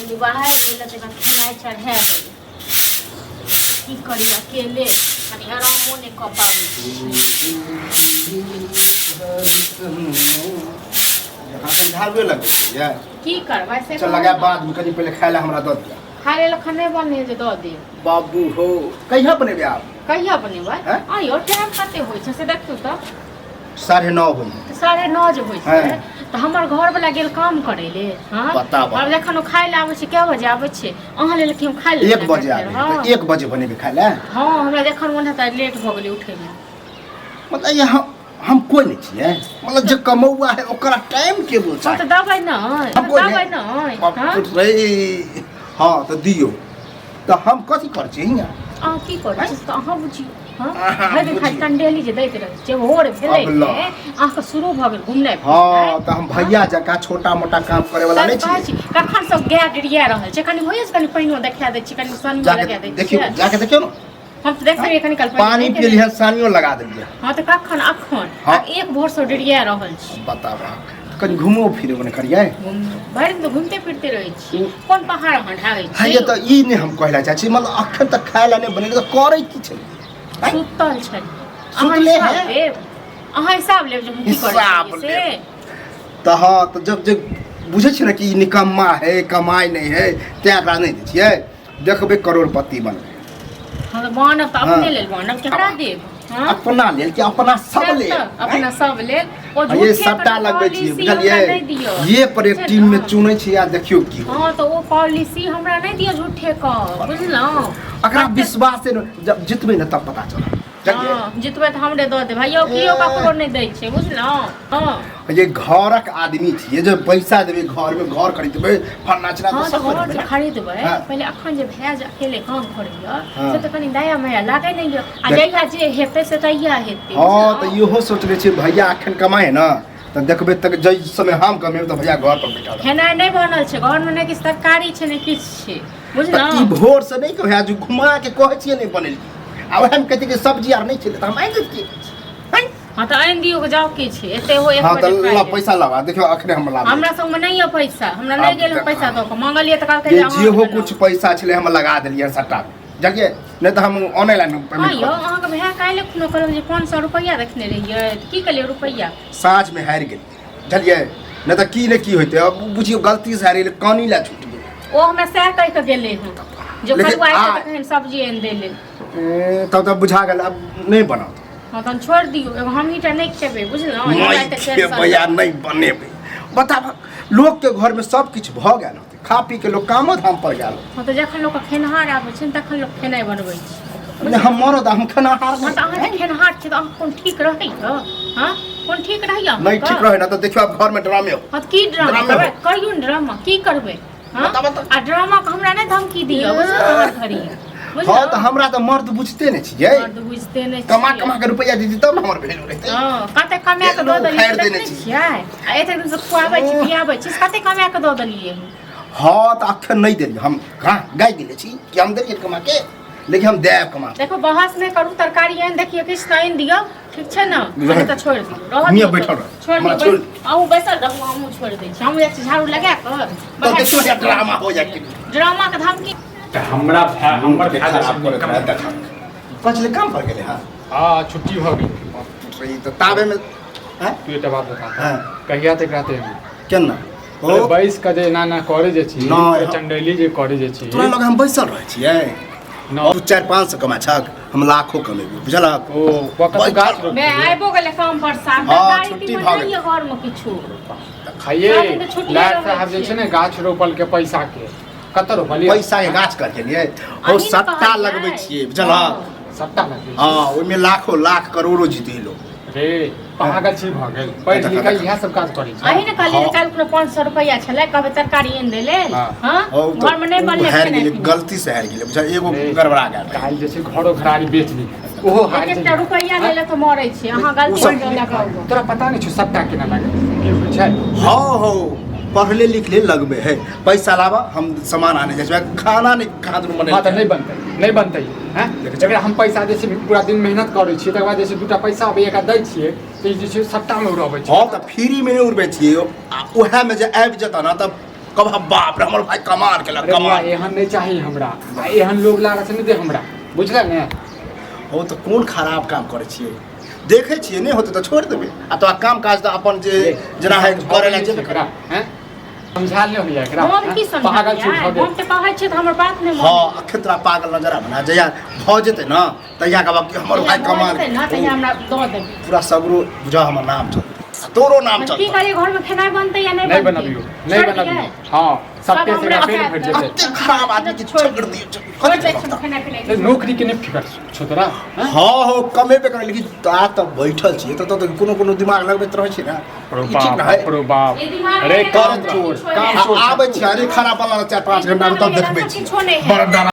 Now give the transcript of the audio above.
गेली बाहर गेल त खेनाइ चढ़ा गेल की करी अकेले कनी आरामो नहीं कर पाबी झाड़ुए लगे या की करबै से चल लगा बाद में कनी पहले खाइला हमरा द दिया खाए ल खने बने जे द दे बाबू हो कहिया बनेबे आप कहिया बनेबै हैं? आयो टाइम कते होय छै से देखतू त 9:30 होई तो 9:30 जे होय छै हैं? तो हमर घर वाला गेल काम करे ले हां बताबऽ। अब जखन खाय ले आबै छै कै बजे आबै छै अहाँ लेल कि हम खाय ले 1 बजे आबे त 1 बजे बनेबे खाइला हां हमरा जखन मन हेता लेट भ गेलै उठे में मतलब ये हम कोई नहीं छिए मतलब जे कमौआ है ओकरा टाइम के बोल हम तो दबै न हम कोई दबै न बाप रे हां तो दियो तो हम कथि कर छी आ की कर छी त अहाँ बुझी हां अहाँ भाई खाली बुझी। कंडेली जे दैत रहे छै भोर भेलै अब लो। अहाँ के शुरू भ गेल घुमनाइ हां तो हम भैया जका छोटा मोटा काम करे वाला नहीं छी कखन सब गाय डिरिया रहल छै कनी होइए कनी पानियो देखा दै छी कनी सन लगा दै छी देखियो जाके देखियो ना हम तो देख रहे कनी कल पानी पी लिया सानियो लगा देलिए हां तो कखन अखन हाँ। एक भोर से डिरिया रहल छी बताबा कनी घूमो फिरे बने करिए भरि दिन तो घूमते फिरते रहे छी कोन पहाड़ हटावे हां छी ये तो ई नहीं हम कहला चाची मतलब अखन तक खाइला नहीं बने तो करे की छै सुतल छै सुतले है? अहाँ हिसाब लेब जे हम की हिसाब करै छी से लेब। तो हाँ तो जब बुझे छी ना कि ई निकम्मा है कमाई नहीं है ते एकरा नहीं दै छियै देखबे करोड़पति बनबे हां तो बनब त अपने हाँ। लेल बनब केकरा देब हां अपना लेल कि अपना सब लेल अपना सब लेल ओ ये सबटा लगबै छी बुझलिए ये पर एक टीम में चुनै छी आ देखियो की हां तो ओ पॉलिसी हमरा नहीं दियो झूठे का बुझलौ अकरा विश्वास से जब जितबै ना तब पता चलत हां जितबै त हमरे द दे भैया कियो ककरो नहीं दै छै बुझलौ हां ये घरक आदमी छियै जो पैसा देबै घर में घर खरीदबै फन्ना चिना हां तो तो सब घर देबै जे ना। खरीदबै हाँ। पहिले अखन जे भए जा अकेले काम करैया हाँ। से त कनी दया माया लागे नहीं आ देख- जहिया जे हेतै से तहिया हेतै हाँ तो इहो सोचले छियै भैया अखन कमाए ना तो देखबै तक जै समय हम कमेबै तो भैया घर पर बैठा रहत। खेनाइ नहीं बनल छै घर में नहीं किछ तरकारी छै नहीं किछ छै तो बुझलौ ई भोर से नहीं कहै जो घुमा के कहै छियै नहीं बनेली आ ओहे में कहते कि सब्जी आर नहीं छलै त हम आइ देतियै हैं? हां तो आइन दियो के जाओ की छै एते हो एक हाँ तो बजे ला खाइ पैसा लगा देखियो अखने हम लाबै हमरा संग में नहीं है पैसा हमरा नहीं आब गेल देख- पैसा दो के मांगलिए त कहलकै ये जे जेहो अहाँ कुछ पैसा छलै हम लगा देलियै सट्टा जगिए नहीं तो हम ऑनलाइन हां पेमेंट यो कर अहाँ के भए काल्हि खुनो कहलक जे 500 रुपया देखने रहिए त की कहलिए रुपया साँझ में हारि गेल बुझलियै नहीं तो की ने की होते अब बुझियो गलती से हारि गेल कानी ला छूट गेल ओ हमरा सह कह के गेले हैं जो लेकिन खलुआई आ- के कहन सब्जी आइन दे ले तब तो बुझा गेल अब नहीं बनाओ हां तन छोड़ दियो एगो हम हीटा नहीं खेबे बुझलौ नहीं खेबै नहीं बनेबै बताब लोग के घर में सब कुछ भ गेल होते खा पी के लोग कामो धाम पर गेल हां तो जखन लोग के खेनहार आबै छै तखन लोग खेनाइ बनबै छै नहीं हम मरद हम खाना हार हां तो अहाँ खेनहार छै तो अहाँ कोन ठीक रहै छ हां कोन ठीक रहैया नहीं ठीक रहे ना तो देखियो अब घर में ड्रामे हो हां की ड्रामा ड्रामा करबै हो। करियो न ड्रामा की करबै हां बता, बता। आ ड्रामा के हमरा नहीं धमकी दियो बुझलौ हर घड़ी हाँ तो हमरा तो मर्द बुझते नहीं छियै मर्द बुझते नहीं कमा कमा के रुपया दीदी तब न हमर वैल्यू रहते हां कते कमा के दऽ देलिए खैर देने देने छी। छियै आ एते दिन से खुआबै छी पियाबै छी कते कमा के दऽ देलिए हाँ तो अखन नहीं देलिए हम कहाँ गाय दिले छी कि हम देलिए कमा के लेकिन हम देब कमा के। देखो बहस नहीं करू तरकारी आइन देखिए किछ तो आइन दियो ठीक छै ना रह- नहीं तो छोड़ दियो रह मियाँ दियो बैठल तो। रह। छोड़ हमरा दियो छोड़। आहू बैसल रहू हमहू छोड़ दै छी हम एक झाड़ू लगा के तो देखियो ये ड्रामा हो जाए ड्रामा के धमकी हमरा हमर खराब करे खराब देखा पछले काम पर गेले हां हाँ छुट्टी हो गई ई तो ताबे में हैं तू एक बात बता हां कहिया तक रहते हैं केना अरे 22 का जे ना करे जे छी ना, तो चंडेली जे करे जे छी तोरा लग हम बैसल रहे छियै ना तू 4-500 कमा छक हम लाखों कमेबे बुझलक ओ पकड़ गाछ रोक मैं आइबो गेले काम पर साहब हाँ, गाड़ी छुट्टी तीमन भऽ नहीं गेल। है घर में किछु खाइए साथ में छुट्टी लाट रहै साहब जे छियै। छै ने गाछ रोपल के पैसा के कत रोपलिए पैसा के गाछ कर गेलिए हो अहीं ने सट्टा कहलियै। लगबै छियै बुझलक सट्टा लगे हां ओइ में लाखों लाख करोड़ों जीते लोग रे पागल छी भ गेल पढ़ लिख इएह सब काज करै छै अही ने कहलिए हाँ। काल को 500 रुपया छले कहबे तरकारी आइन दे ले हाँ। हां हो तो घर में नहीं बनले हारि खेनाइ गेलै पिनाइ। गलती से हारि गेलै बुझल एगो रे, गड़बड़ा गेल काल्हि जे छै घरो घरारी बेच ली ओहो हारि एक जाइ एकटा रुपया ले ले तो मरै छी अहाँ गलती सब- कर लगाओ तोरा पता नहीं छौ सट्टा केना लागे की होइ छै हाँ हो पढ़ले लिखले लगबे है पैसा लावा हम सामान आने जाए खाना नहीं कहाँ दूर हाँ तो बने नहीं बनतै हैं जकरा हम पैसा दै छियै पूरा दिन मेहनत करै छियै तकर बाद जे छै दूटा पैसा अबै एकरा दै छियै तऽ ई जे छै सट्टामे उड़बै छै हाँ तो फ्री में नहीं उड़बे छियै आ उहे में जे आबि जेता ना तब कब बाप रे हमर भाई कमाल केला अरे बुआ कमाल एहन नहीं चाहिए हमरा एहन लोग लागा से नहीं दे हमरा बुझल ने हो तो कोन खराब काम करे छियै देखे छियै नहीं होते तो छोड़ देबे आ तो काम काज तो अपन जे जना है करे ला जेबे एकरा हैं समझा ले होइया एकरा हम की समझ पागल छूट हो हम तो कहै छै त हमर बात नहीं हां अखतरा पागल नजर बना जया भ जेते ना तहिया का बाकी हमर भाई कमाल ना त हमरा दो देबे पूरा सगरो बुझा हमर नाम चल तोरो नाम चल की करे घर में खाना बनते या नहीं नहीं बनते बनाबियो नहीं बनाबियो हां सबके सब से हमरा पेट खाए भर थे। जेते अत्ते खराब आदमी के छोड़ छगड़ दियो छोड़ दे छम खाना पीना नौकरी के नहीं फिकर छो तोरा हैं? हाँ हो कमे पे करे लेकिन आ त बैठल छी तो कोनो कोनो दिमाग लगबैत रहै छी ना ई ठीक ना है अरे बाप ये दिमाग अरे में काम काम चोर छोड़। काम चोर आबै छी अरे खाना वाला 4-5 घंटा में तब देखबै छी किछो नहीं है बड़ा